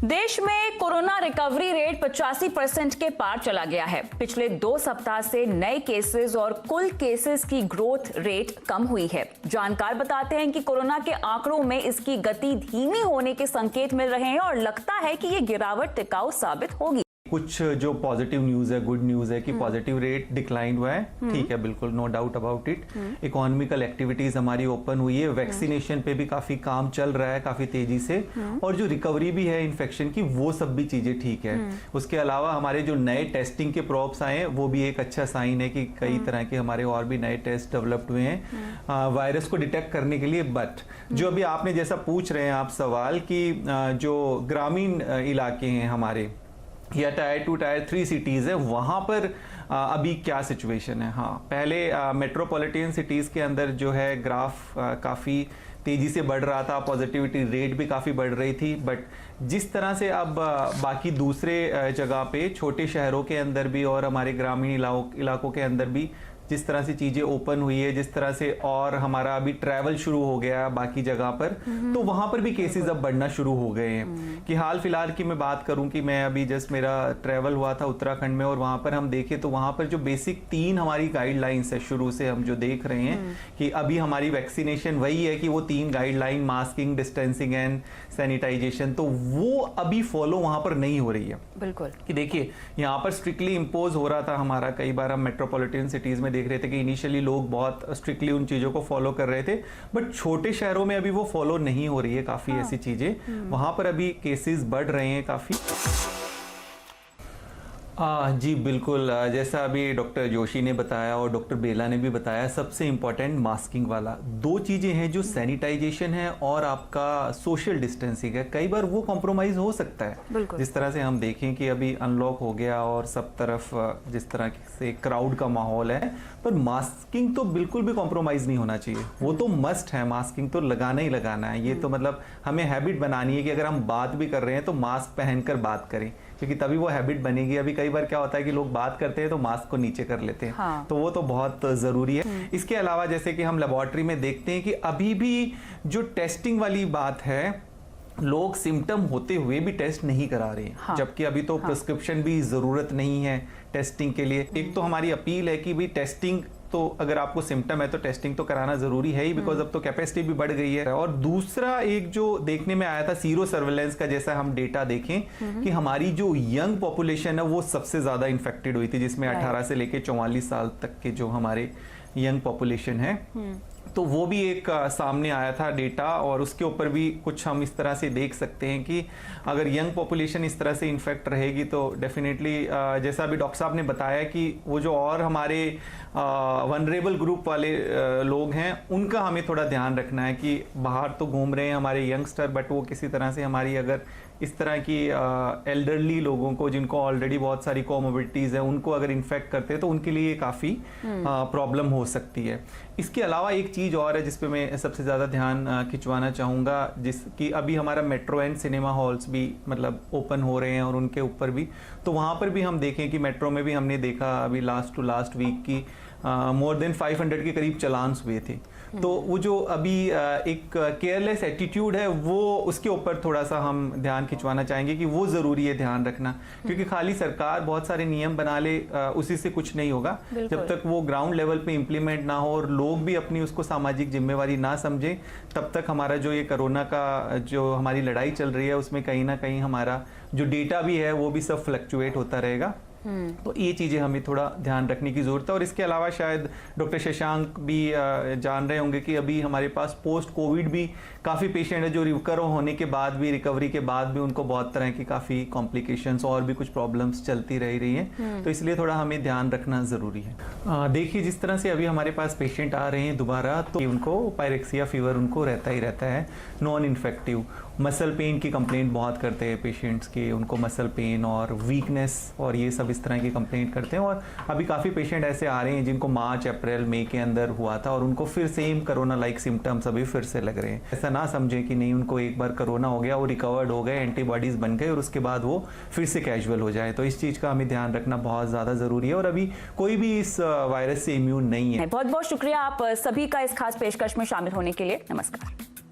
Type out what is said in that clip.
देश में corona recovery rate 85% के पार चला गया है। पिछले 2 सप्ताह से नए केसेस और कुल केसेस की ग्रोथ रेट कम हुई है। जानकार बताते हैं कि कोरोना के आंकड़ों में इसकी गति धीमी होने के संकेत मिल रहे हैं और लगता है कि ये गिरावट टिकाऊ साबित होगी। कुछ जो पॉजिटिव न्यूज है, गुड न्यूज है कि पॉजिटिव रेट डिक्लाइन हुआ है, ठीक है, बिल्कुल no doubt about it. Economical activities हमारी ओपन हुई है, वैक्सीनेशन पे भी काफी काम चल रहा है काफी तेजी से, और जो रिकवरी भी है इन्फेक्शन की, वो सब भी चीजें ठीक है। उसके अलावा हमारे जो नए टेस्टिंग के प्रोब्स आए हैं, वो भी एक अच्छा साइन है कि कई तरह के हमारे और भी नए टेस्ट डेवलप्ड हुए हैं वायरस को डिटेक्ट करने के लिए। बट जो अभी आपने जैसा पूछ रहे हैं आप सवाल कि जो ग्रामीण इलाके हैं हमारे या टायर 2 टायर 3 सिटीज है, वहां पर अभी क्या सिचुएशन है। हाँ, पहले मेट्रोपॉलिटन सिटीज के अंदर जो है ग्राफ काफी तेजी से बढ़ रहा था, पॉजिटिविटी रेट भी काफी बढ़ रही थी। बट जिस तरह से अब बाकी दूसरे जगह पे छोटे शहरों के अंदर भी और हमारे ग्रामीण इलाकों के अंदर भी जिस तरह से चीजें ओपन हुई है, जिस तरह से और हमारा अभी ट्रैवल शुरू हो गया बाकी जगह पर, तो वहां पर भी केसेस अब बढ़ना शुरू हो गए हैं। कि हाल फिलहाल की मैं बात करूं कि मैं अभी जस्ट मेरा ट्रैवल हुआ था उत्तराखंड में, और वहां पर हम देखें तो वहां पर जो बेसिक 3 हमारी गाइडलाइंस है शुरू से हम जो देख रहे हैं कि अभी हमारी वैक्सीनेशन वही है कि वो 3 guideline, masking, distancing and sanitisation, तो वो अभी फॉलो वहां पर नहीं हो रही है। बिल्कुल कि देखिए यहाँ पर स्ट्रिक्टली इम्पोज हो रहा था हमारा, कई बार हम मेट्रोपॉलिटन सिटीज में देख रहे थे कि इनिशियली लोग बहुत स्ट्रिक्टली उन चीजों को फॉलो कर रहे थे, बट छोटे शहरों में अभी वो फॉलो नहीं हो रही है काफी ऐसी चीजें, वहां पर अभी केसेस बढ़ रहे हैं काफी। जी बिल्कुल, जैसा अभी डॉक्टर जोशी ने बताया और डॉक्टर बेला ने भी बताया, सबसे इंपॉर्टेंट मास्किंग वाला 2 चीजें हैं, जो सैनिटाइजेशन है और आपका सोशल डिस्टेंसिंग है। कई बार वो कॉम्प्रोमाइज हो सकता है, जिस तरह से हम देखें कि अभी अनलॉक हो गया और सब तरफ जिस तरह से क्राउड का माहौल है, पर मास्किंग तो बिल्कुल भी कॉम्प्रोमाइज नहीं होना चाहिए। वो तो मस्ट है, मास्किंग तो लगाना ही लगाना है। ये तो मतलब हमें हैबिट बनानी है कि अगर हम बात भी कर रहे हैं तो मास्क पहनकर बात करें, क्योंकि तभी वो हैबिट बनेगी। अभी कई बार क्या होता है कि लोग बात करते हैं तो मास्क को नीचे कर लेते हैं। हाँ। तो वो तो बहुत जरूरी है। इसके अलावा जैसे कि हम लेबोरेटरी में देखते हैं कि अभी भी जो टेस्टिंग वाली बात है, लोग सिम्टम होते हुए भी टेस्ट नहीं करा रहे हैं। हाँ। जबकि अभी तो प्रिस्क्रिप्शन भी जरूरत नहीं है टेस्टिंग के लिए। एक तो हमारी अपील है कि भाई टेस्टिंग तो अगर आपको सिम्टम है तो टेस्टिंग तो कराना जरूरी है ही, बिकॉज अब तो कैपेसिटी भी बढ़ गई है। और दूसरा एक जो देखने में आया था सीरो सर्वेलेंस का, जैसा हम डेटा देखें कि हमारी जो यंग पॉपुलेशन है वो सबसे ज्यादा इन्फेक्टेड हुई थी, जिसमें 18 से लेके 44 साल तक के जो हमारे यंग पॉपुलेशन है, तो वो भी एक सामने आया था डेटा, और उसके ऊपर भी कुछ हम इस तरह से देख सकते हैं कि अगर यंग पॉपुलेशन इस तरह से इन्फेक्ट रहेगी तो डेफिनेटली जैसा अभी डॉक्टर साहब ने बताया कि वो जो और हमारे वनरेबल ग्रुप वाले लोग हैं, उनका हमें थोड़ा ध्यान रखना है कि बाहर तो घूम रहे हैं हमारे यंगस्टर, बट वो किसी तरह से हमारी अगर इस तरह की एल्डरली लोगों को, जिनको ऑलरेडी बहुत सारी कोमोबिडिटीज है, उनको अगर इन्फेक्ट करते हैं तो उनके लिए काफ़ी प्रॉब्लम हो सकती है। इसके अलावा एक चीज़ और है जिसपे मैं सबसे ज़्यादा ध्यान खिंचवाना चाहूँगा, जिसकी अभी हमारा मेट्रो एंड सिनेमा हॉल्स भी मतलब ओपन हो रहे हैं, और उनके ऊपर भी तो वहाँ पर भी हम देखें कि मेट्रो में भी हमने देखा अभी लास्ट टू लास्ट वीक की मोर देन 500 के करीब चलान्स हुए थे। तो वो जो अभी एक केयरलेस एटीट्यूड है, वो उसके ऊपर थोड़ा सा हम ध्यान खिंचवाना चाहेंगे कि वो जरूरी है ध्यान रखना, क्योंकि खाली सरकार बहुत सारे नियम बना ले उसी से कुछ नहीं होगा। जब तक वो ग्राउंड लेवल पे इम्प्लीमेंट ना हो और लोग भी अपनी उसको सामाजिक जिम्मेवारी ना समझे, तब तक हमारा जो ये कोरोना का जो हमारी लड़ाई चल रही है उसमें कहीं ना कहीं हमारा जो डेटा भी है वो भी सब फ्लक्चुएट होता रहेगा। तो ये चीजें हमें थोड़ा ध्यान रखने की जरूरत है। और इसके अलावा शायद डॉक्टर शशांक भी जान रहे होंगे कि अभी हमारे पास पोस्ट कोविड भी काफी पेशेंट है जो रिकवर होने के बाद भी, रिकवरी के बाद भी उनको बहुत तरह की काफी कॉम्प्लिकेशंस और भी कुछ प्रॉब्लम्स चलती रही हैं। तो इसलिए थोड़ा हमें ध्यान रखना जरूरी है। देखिए जिस तरह से अभी हमारे पास पेशेंट आ रहे हैं दोबारा, तो उनको पायरेक्सिया फीवर उनको रहता ही रहता है, नॉन इन्फेक्टिव। मसल पेन की कंप्लेंट बहुत करते हैं पेशेंट्स के, उनको मसल पेन और वीकनेस और ये सब इस तरह की कंप्लेंट करते हैं। और अभी काफ़ी पेशेंट ऐसे आ रहे हैं जिनको मार्च अप्रैल मई के अंदर हुआ था और उनको फिर सेम कोरोना लाइक सिम्टम्स अभी फिर से लग रहे हैं। ऐसा ना समझें कि नहीं उनको एक बार कोरोना हो गया, वो रिकवर्ड हो गए, एंटीबॉडीज बन गए और उसके बाद वो फिर से कैजुअल हो जाए। तो इस चीज़ का हमें ध्यान रखना बहुत ज़्यादा ज़रूरी है और अभी कोई भी इस वायरस से इम्यून नहीं है। बहुत बहुत शुक्रिया आप सभी का इस खास पेशकश में शामिल होने के लिए। नमस्कार।